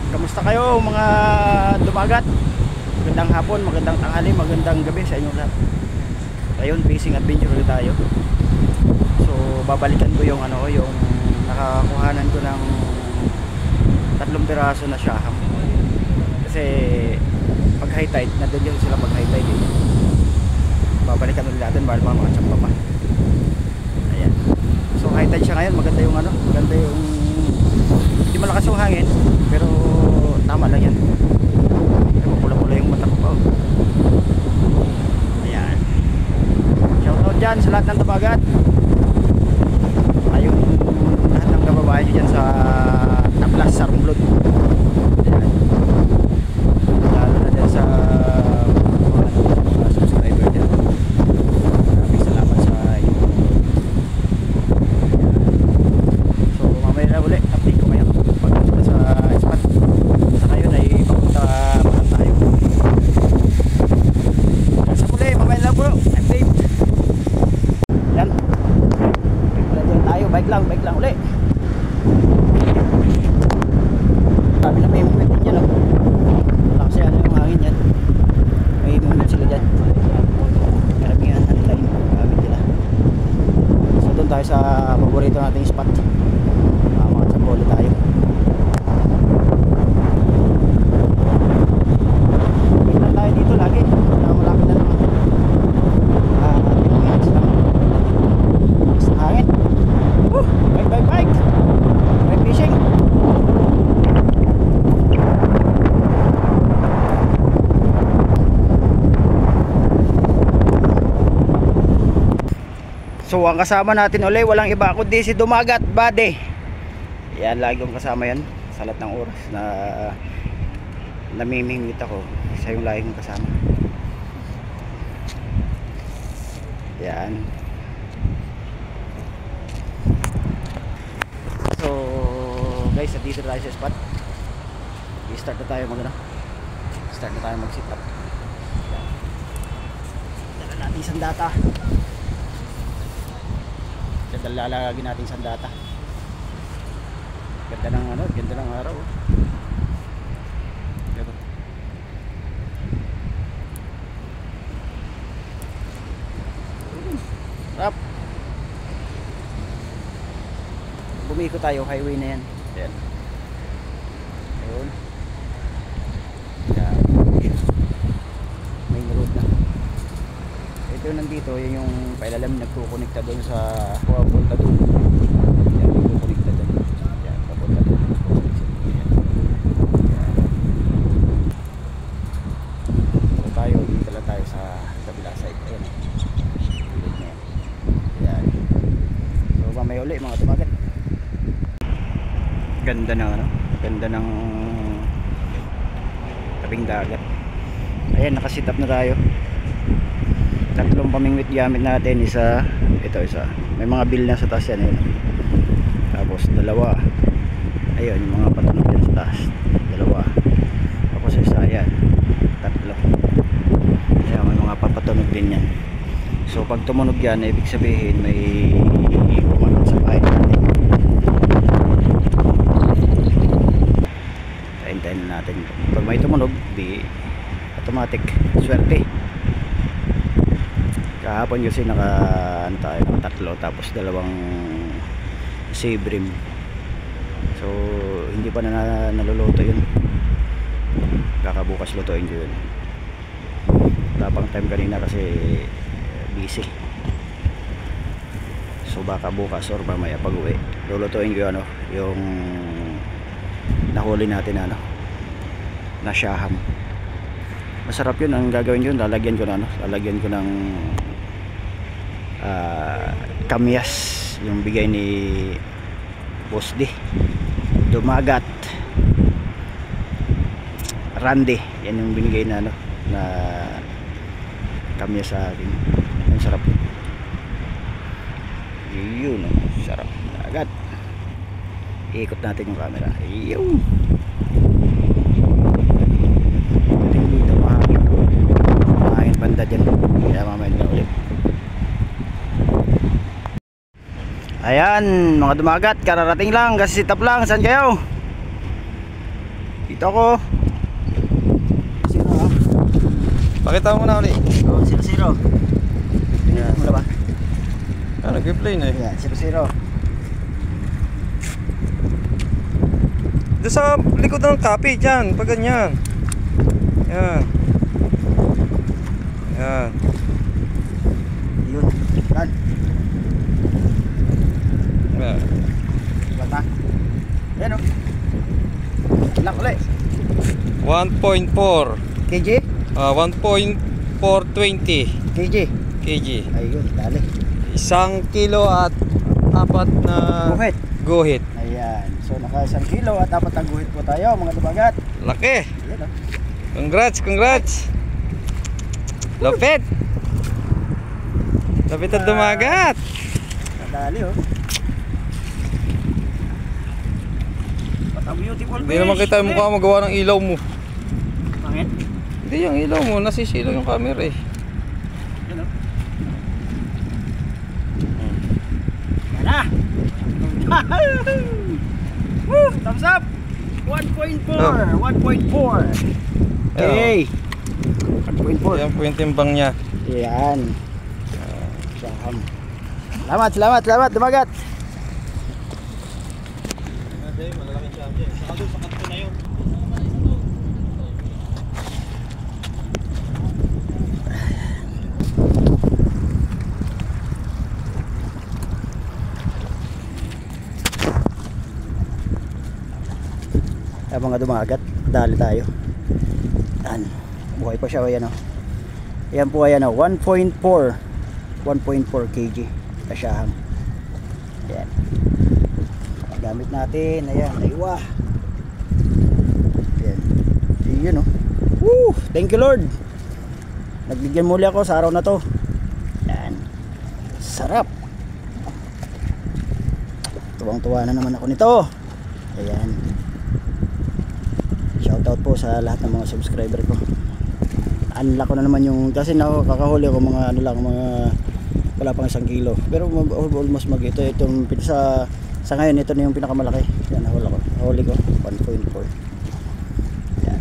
Kamusta kayo mga dumagat? Magandang hapon, magandang tanghali, magandang gabi sa inyo lahat. Ayun, fishing adventure ulit tayo. So, babalikan ko yung yung nakakuhanan ko ng 3 piraso na shaham. Kasi pag high tide, nandun yun sila pag high tide eh. Babalikan ulit natin para mga tsamba pa. Ayan. So, high tide siya ngayon, maganda yung maganda yung hindi malakas yung hangin, pero tama lang yan. Pula-pula yung mata ko pa. Ayan. Shoutout dyan sa lahat ng dumagat. Ayun, lahat ng kababayan nyo dyan sa Tablas, Sarumblod. Ayan. Lalo na dyan sa mga subscriber dyan. Maraming salamat sa inyo. So mamaya na uli, update ko ngayon pagpunta sa spot. Sa ngayon ay papunta mahal tayo. Sa muli, mamaya na bro, update. Yan, dyan tayo, bike lang uli. Sabi na may movement din dyan wala kasi yung hangin yan, may movement sila dyan. Karamihan nila yung gamit nila. So doon tayo sa paborito nating spot. Mga tsambolo tayo. Tingnan tayo dito lagi. Malapit na naman. 10 minutes lang. Sa hangin. Bike. Bike fishing. So ang kasama natin ulit, walang iba kundi si Dumagat Bade. Yan, lagi kong kasama yan sa lahat ng oras na namimingwit ako. Siya yung lagi kong kasama. Yan. So guys, dito tayo sa spot. I-start na tayo start na tayo mag sit up. Yan. Dala natin sandata. Lalagyan natin sandata. Ganda ng araw. Ganda. Rap. Bumiko tayo, highway na yan. Ayan. Ayun. Ayan. Main road na. Ito nandito, yun yung pailalam nagkukonekta doon sa papunta doon. Yan, nagkukonekta doon. Yan, papunta doon. So tayo, dito lang tayo sa kabila side. Ayan. Yan. So mamaya uli mga tumagat. Ganda ng tabing dagat. Ayan, nakasit up na tayo. 3 pamingwit gamit natin, isa may mga bill na sa taas yan, tapos 2 ayun, yung mga patunog yan sa taas, 2 tapos isa yan, 3 ayan, may mga papatunog din yan. So pag tumunog yan, ibig sabihin may pumanog sa bahay natin. Tayin natin pag may tumunog, di automatic swerte. Kahapon kasi naka 3 tapos 2 save rim. So hindi pa naluluto yun. Kakabukas lutuin ko yun. Wala pang time kanina kasi busy. So baka bukas or mamaya pag uwi lulutuin ko yung nahuli natin na shaham. Masarap yun. Ang gagawin ko, lalagyan ko ng kamyas, yung bigay ni Boss D Dumagat Randy. Yan yung binigay na kamyas sa akin. Ang sarap yun. Sarap agad. Iikot natin yung camera. Yun. Dito mahangin banda dyan, kaya mamaya na ulit. Ayan mga dumagat, kararating lang kasi sit up lang. Saan kayo? Dito ako. Zero ah. Pakita mo na ulit. Oh, 0-0. Yan. Wala ba? Nag-play na eh. Yan, 0-0. Doon sa likod ng copy dyan, pag ganyan. Yan. Yan. Yun. Yan. Yan. Bata. Yan o. Ilang ulit? 1.4 KG? 1.420 KG? kg. Ayun, dali. 1 kilo at 4 na Guhit. guhit. Ayan. So naka 1 kilo at 4 na guhit po tayo mga dumagat. Laki. Ayan o. Congrats. Lapit. Lapit at dumagat. Nadali o. What a beautiful fish. Hindi naman kita yung mukha magawa ng ilaw mo. Pangit? Hindi yung ilaw mo, nasisilaw yung camera eh. Yan o. Yan na. Woo! Thumbs up! 1.4! Oh. 1.4! Okay! 1.4. Yan po yung timbang niya. Yan. Siyam. Salamat, dumagat! Ay, mga dumagat, dali tayo. Yan. Buhay pa siya, ayan o. Yan po, ayan o, 1.4 kg kasyahang. Ayan. Gamit natin, ayan, naiwa. Ayan. Yun o. Woo! Thank you Lord. Nagbigyan muli ako sa araw na to. Ayan. Sarap. Tuwang-tuwa na naman ako nito. Ayan. Shoutout po sa lahat ng mga subscriber ko. Unlock ko na naman yung, kasi kakahuli ako mga ano lang, mga wala pang 1 kilo. Pero almost ito itong sa ngayon ito na yung pinakamalaki. Yan, nahuli ko 1.4. Yan.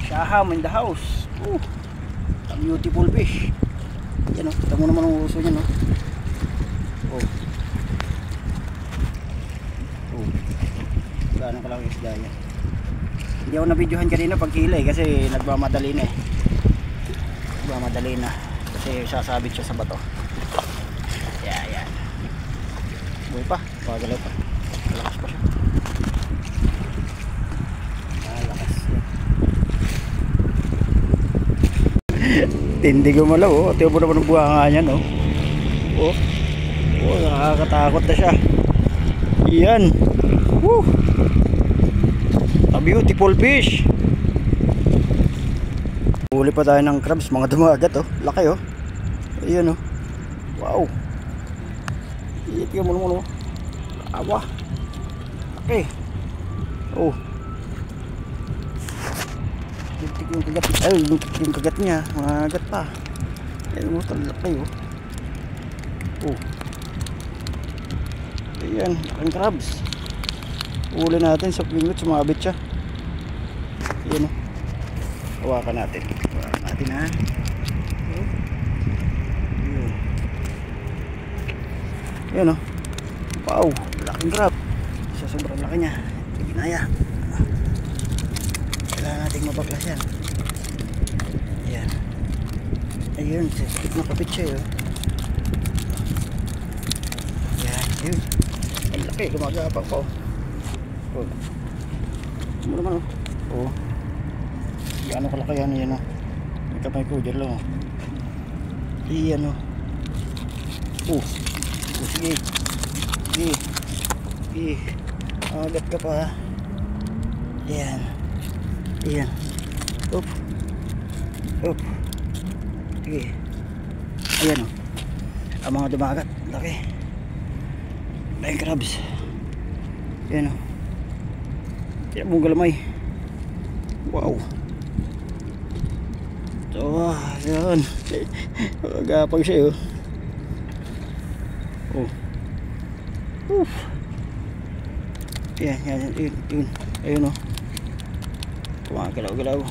Shaham in the house. A beautiful fish. Yan oh, kita mo naman ang uso niya no. Gano'n ka lang isda niya. Hindi ako na-videohan kanina pag hila eh, kasi nagmamadali na kasi sasabit siya sa bato. Yan. Buhay pa, pagalaw pa. Malakas pa siya. Malakas yan. Tindi gumalaw oh. Tiyo mo naman ang buhanga niyan oh. Nakakatakot na siya. Yan. Woo! A beautiful fish. Huli pa tayo ng crabs mga dumagat oh. Laki oh. Ayun oh. Wow. Itiyo mo naman oh. Awa. Laki. Oh. Itiyo yung kagat. Ay, yung kagat niya. Magat pa. Ayun oh. Laki oh. Oh. Ayan. Laking crabs. Huli natin sa pingot, sumabit siya. Yan o. Hawakan natin. Hawakan natin ha. Yan o. Wow, laking crab. Sa sobrang laki niya. Ginaya. Kailangan natin mapaklas yan. Ayan. Ayun, sakit na kapit siya yun. Ayan, yun. Ang laki, gumagapang pa o. Sumula naman oh. Gano'n kalaki yan oh. May kamay ko dyan lang oh. Iyan oh. Sige. Agat ka pa. Ayan. Up. Sige. Ayan oh. Ang mga dumagat. Laki. Laking crabs. Ayan oh. Yan mong galamay. Wow. So, yan. Magagapang siya Yan, yan, yun, yun. Ayun o. Kumagalaw-galaw.